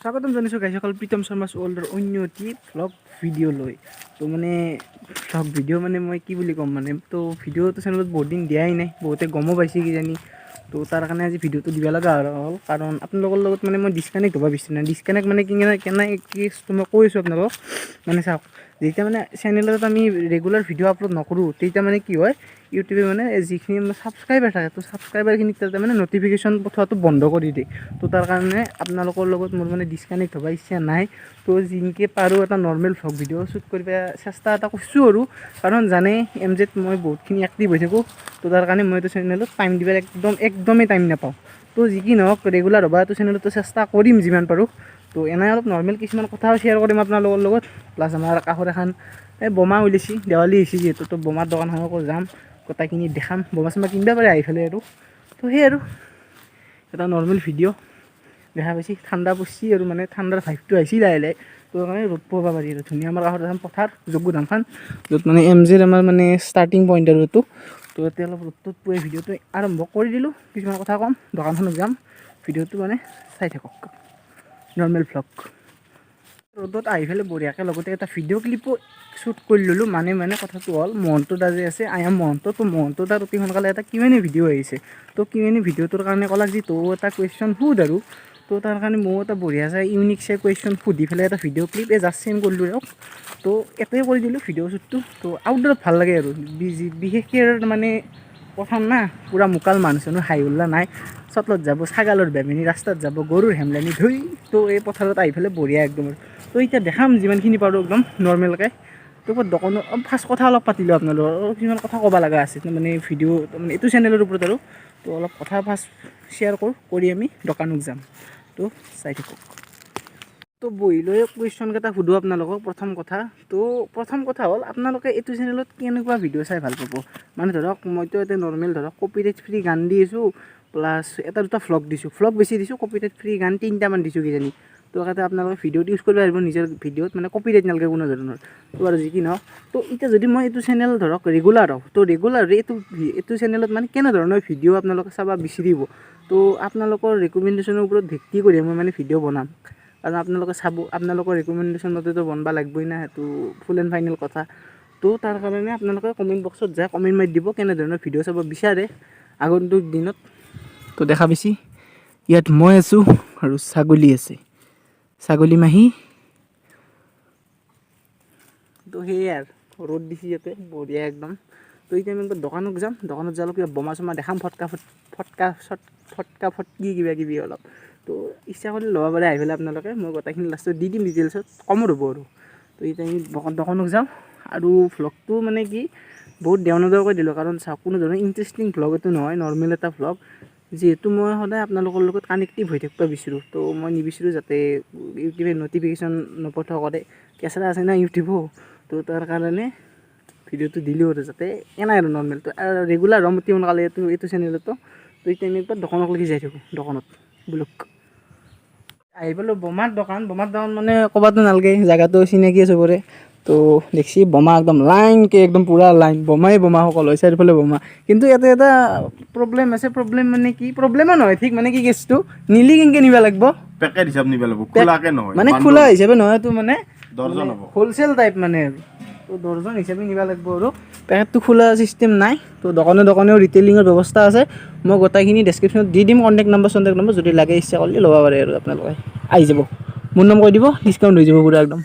স্বাগতম জানিছোঁ গাইসকল প্ৰীতম শৰ্মাছ ৱৰ্ল্ডৰ অন্য এটি ভ্লগ ভিডিঅ' লৈ তো মানে ভ্লগ ভিডিঅ' মানে মই কি বুলি ক'ম মানে তো ভিডিঅ'টো চেনেলত বহুত দিন দিয়াই নাই বহুতে গমো পাইছে কিজানি তো তাৰ কাৰণে আজি ভিডিঅ'টো দিব লগা হ'ল কাৰণ আপোনালোকৰ লগত মানে মই ডিছকানেক্ট হ'ব বিচাৰোঁ নাই ডিছকানেক্ট মানে কেনে কেছটো মই কৈছোঁ আপোনালোকক মানে চাওক যেতিয়া মানে চেনেলত আমি ৰেগুলাৰ ভিডিঅ' আপলোড নকৰোঁ তেতিয়া মানে কি হয় ইউটিউবে মানে যিখিনি ছাবস্ক্ৰাইবাৰ থাকে তো ছাবস্ক্ৰাইবাৰখিনিক তাতে মানে নটিফিকেশ্যন পঠোৱাটো বন্ধ কৰি দিয়ে তো তাৰ কাৰণে আপোনালোকৰ লগত মোৰ মানে ডিছকানেক্ট হ'ব ইচ্ছা নাই তো যিনকৈ পাৰোঁ এটা নৰ্মেল ভ্লগ ভিডিঅ' শ্বুট কৰিব চেষ্টা এটা কৰিছোঁ আৰু কাৰণ জানে MZ মই বহুতখিনি এক্টিভ হৈ থাকোঁ তো তাৰ কাৰণে মই এইটো চেনেলত টাইম দিব একদমেই টাইম নাপাওঁ তো যি কি নহওক ৰেগুলাৰ হ'ব এইটো চেনেলতো চেষ্টা কৰিম যিমান পাৰোঁ তো এনেই অলপ নৰ্মেল কিছুমান কথাও শ্বেয়াৰ কৰিম আপোনালোকৰ লগত প্লাছ আমাৰ কাষৰ এখন বোমা ওলাইছে দেৱালী হৈছে যিহেতু তো বোমাৰ দোকানখনকো যাম গোটেইখিনি দেখাম বোমা চোমা কিনিব পাৰে আহি পেলাই আৰু তো সেই আৰু এটা নৰ্মেল ভিডিঅ' দেখা পাইছি ঠাণ্ডা পৰছি আৰু মানে ঠাণ্ডাৰ ভাইভটো আহিছে লাহে লাহে তো কাৰণে ৰ'দ পাব পাৰি আৰু ধুনীয়া আমাৰ কাষত এখন পথাৰ যোগ্যধামখন য'ত মানে MZৰ আমাৰ মানে ষ্টাৰ্টিং পইণ্ট আৰু এইটো তো ইয়াতে অলপ ৰ'দটোত পুৱাই ভিডিঅ'টো আৰম্ভ কৰি দিলোঁ কিছুমান কথা ক'ম দোকানখনত যাম ভিডিঅ'টো মানে চাই থাকক নৰ্মেল ভ্লগ ৰ'দত আহি পেলাই বঢ়িয়াকৈ লগতে এটা ভিডিঅ' ক্লিপো শ্বুট কৰি ল'লোঁ মানে কথাটো হ'ল মহন্ত দা যে আছে আই এম মহন্ত তো মহন্ত দাৰ অতি সোনকালে এটা কিমানে ভিডিঅ' আহিছে তো কিমানে ভিডিঅ'টোৰ কাৰণে ক'লাক যি তয়ো এটা কুৱেশ্যন সোধ আৰু তো তাৰ কাৰণে ময়ো এটা বঢ়িয়া চাই ইউনিক চাই কুৱেশ্যন সুধি পেলাই এটা ভিডিঅ' ক্লিপ জাষ্ট চেণ্ড কৰিলোঁ দিয়ক তো এটাই কৰি দিলোঁ ভিডিঅ' শ্বুটটো তো আউটডোৰত ভাল লাগে আৰু বিশেষকৈ মানে পথাৰ না পূৰা মোকাল মানুহ চানুহ হাই উল্লা নাই চটলত যাব ছাগালৰ বেমেনি ৰাস্তাত যাব গৰুৰ হেমলানি ধুই তো এই পথাৰত আহি পেলাই বঢ়িয়া একদম তো এতিয়া দেখাম যিমানখিনি পাৰোঁ একদম নৰ্মেলকৈ তো দোকানত ফাৰ্ষ্ট কথা অলপ পাতিলোঁ আপোনালোকৰ কিছুমান কথা ক'ব লগা আছে মানে ভিডিঅ' মানে এইটো চেনেলৰ ওপৰত আৰু তো অলপ কথা ফাৰ্ষ্ট শ্বেয়াৰ কৰি আমি দোকানত যাম তো চাই থাকক তো বহি লৈ কুৱেশ্যনকেইটা সুধোঁ আপোনালোকক প্ৰথম কথা হ'ল আপোনালোকে এইটো চেনেলত কেনেকুৱা ভিডিঅ' চাই ভাল পাব মানে ধৰক মইতো এতিয়া নৰ্মেল ধৰক কপিৰাইট ফ্ৰী গান দি আছোঁ প্লাছ এটা দুটা ভ্লগ বেছি দিছোঁ কপিৰাইট ফ্ৰী গান 3টামান দিছোঁ কিজানি তো তাতে আপোনালোকে ভিডিঅ'টো ইউজ কৰিব পাৰিব নিজৰ ভিডিঅ'ত মানে কপিৰাইট নালাগে কোনো ধৰণৰ তো আৰু যি কি নহওক তো এতিয়া যদি মই এইটো চেনেল ধৰক ৰেগুলাৰ হওঁ তো ৰেগুলাৰ এইটো চেনেলত মানে কেনেধৰণৰ ভিডিঅ' আপোনালোকে চাব বিচাৰিব তো আপোনালোকৰ ৰিকমেণ্ডেশ্যনৰ ওপৰত ভিত্তি কৰি মই মানে ভিডিঅ' বনাম কাৰণ আপোনালোকে চাব আপোনালোকৰ ৰিকমেণ্ডেশ্যন মতেতো বনাব লাগিবই না সেইটো ফুল এণ্ড ফাইনেল কথা তো তাৰ কাৰণে আপোনালোকে কমেণ্ট বক্সত যায় কমেণ্ট মাৰি দিব কেনেধৰণৰ ভিডিঅ' চাব বিচাৰে আগন্তুক দিনত তো দেখা পাইছি ইয়াত মই আছোঁ আৰু ছাগলী আছে ছাগলী মাহী তো সেয়াই আৰু ৰ'দ দিছে ইয়াতে বঢ়িয়া একদম তো এতিয়া আমি দোকানত যাম দোকানত যালে কিবা বোমা চোমা দেখাম ফটকা ফটকি কিবা কিবি অলপ তো ইচ্ছা কৰিলে ল'ব পাৰে আহি পেলাই আপোনালোকে মই গোটেইখিনি লাষ্টত দি দিম ডিটেইলছত কমত হ'ব আৰু তো এতিয়া আমি দোকানত যাওঁ আৰু ভ্লগটো মানে কি বহুত দেওনদৰকৈ দিলোঁ কাৰণ চাওক কোনো ধৰণৰ ইণ্টাৰেষ্টিং ভ্লগ এইটো নহয় নৰ্মেল এটা ভ্লগ যিহেতু মই সদায় আপোনালোকৰ লগত কানেক্টিভ হৈ থাকিব বিচাৰোঁ তো মই নিবিচাৰোঁ যাতে ইউটিউবে নটিফিকেশ্যন নপঠোৱা কৰে কেঁচৰা আছে না ইউটিউবো তো তাৰ কাৰণে ভিডিঅ'টো দিলোঁ আৰু যাতে এনাই আৰু নৰ্মেলটো ৰেগুলাৰ হ'ম অতি সোনকালে এইটো চেনেলতো তো এতিয়া আমি একবাৰ দোকানলৈকে যাই থাকোঁ দোকানত বোলক আহি পালোঁ বোমাৰ দোকান মানে ক'বাতো নালাগে জেগাটো চিনাকি চবৰে তো দেখছি বোমা একদম লাইনকৈ একদম পূৰা লাইন বোমা সকল হয় চাৰিওফালে বোমা কিন্তু ইয়াতে এটা প্ৰব্লেম আছে প্ৰব্লেম মানে কি প্ৰব্লেমো নহয় ঠিক মানে কি কেছটো নিলি কেনেকৈ নিব লাগিব পেকেট হিচাপ নিব লাগিব খোলাকে নহয় মানে খোলা হিচাপে নহয় এইটো মানে দৰ্জন হ'ব হোলচেল টাইপ মানে আৰু তো দৰ্জন হিচাপে নিব লাগিব আৰু পেকেটটো খোলা চিষ্টেম নাই তো দোকানেও ৰিটেইলিঙৰ ব্যৱস্থা আছে মই গোটেইখিনি ডেছক্ৰিপশ্যনত দি দিম কণ্টেক্ট নম্বৰ যদি লাগে ইচ্ছা কৰিলে ল'ব পাৰে আৰু আপোনালোকে আহি যাব মোৰ নাম কৈ দিব ডিছকাউণ্ট হৈ যাব পুৰা একদম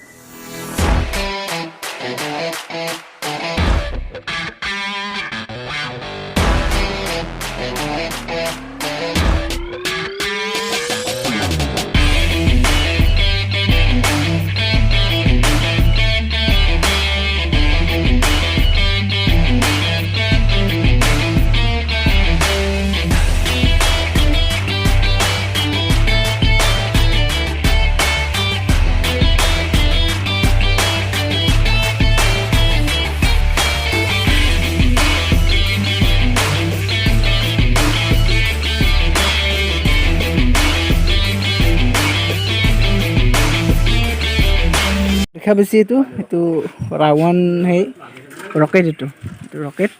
দেখা পাইছে এইটো ৰাৱণ সেই ৰকেট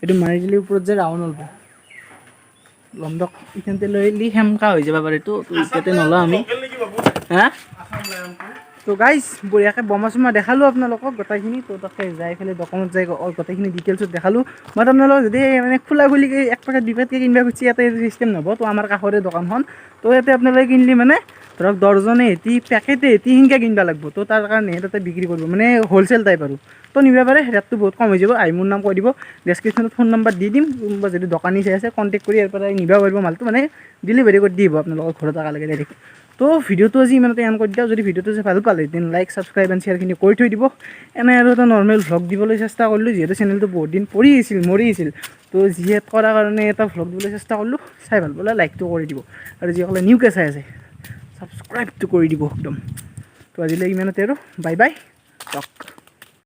এইটো মাৰি দিলে ওপৰত যে ৰাৱণ ওলাব লম্বক এইখিনিতে লৈ সেমকা হৈ যাব পাৰে এইটো এতিয়াতে নলওঁ আমি হা তো গাইজ বঢ়িয়াকৈ বোমা চোমা দেখালোঁ আপোনালোকক গোটেইখিনি তো তাতে যাই পেলাই দোকানত যাই গোটেইখিনি ডিটেইলছত দেখালোঁ মই আপোনালোকক যদি মানে খোলা খুলিকৈ এক পেকেট দুই পেকেটকৈ কিনিব খুজিছে ইয়াতে চিষ্টেম নহ'ব তো আমাৰ কাষৰে দোকানখন তো ইয়াতে আপোনালোকে কিনিলে মানে ধৰক দৰ্জনে এটি পেকেটে এটি সেনেকৈ কিনিব লাগিব তো তাৰ কাৰণে তাতে বিক্ৰী কৰিব মানে হ'লচেল টাইপ আৰু তো নিব পাৰে ৰেটটো বহুত কম হৈ যাব আহি মোৰ নাম কৈ দিব ডেছক্ৰিপশ্যনত ফোন নম্বৰ দি দিম কোনোবা যদি দোকানী চাই আছে কণ্টেক্ট কৰি ইয়াৰ পৰা নিব পাৰিব মালটো মানে ডেলিভাৰী কৰি দিব আপোনালোকৰ ঘৰত একেলগে ডাইৰেক্ট তো ভিডিঅ'টো আজি ইমানতে এণ্ড কৰি দিওঁ যদি ভিডিঅ'টো যে ভাল পালে দেন লাইক ছাবস্ক্ৰাইব এণ্ড শ্বেয়াৰখিনি কৰি থৈ দিব এনে আৰু এটা নৰ্মেল ভ্লগ দিবলৈ চেষ্টা কৰিলোঁ যিহেতু চেনেলটো বহুত দিন মৰি আছিল তো যিহেতু কৰাৰ কাৰণে এটা ভ্লগ দিবলৈ চেষ্টা কৰিলোঁ চাই ভাল পালে লাইকটো কৰি দিব আৰু যিসকলে নিউকৈ চাই আছে ছাবস্ক্ৰাইবটো কৰি দিব একদম তো আজিলৈ ইমানতে আৰু বাই বাই টক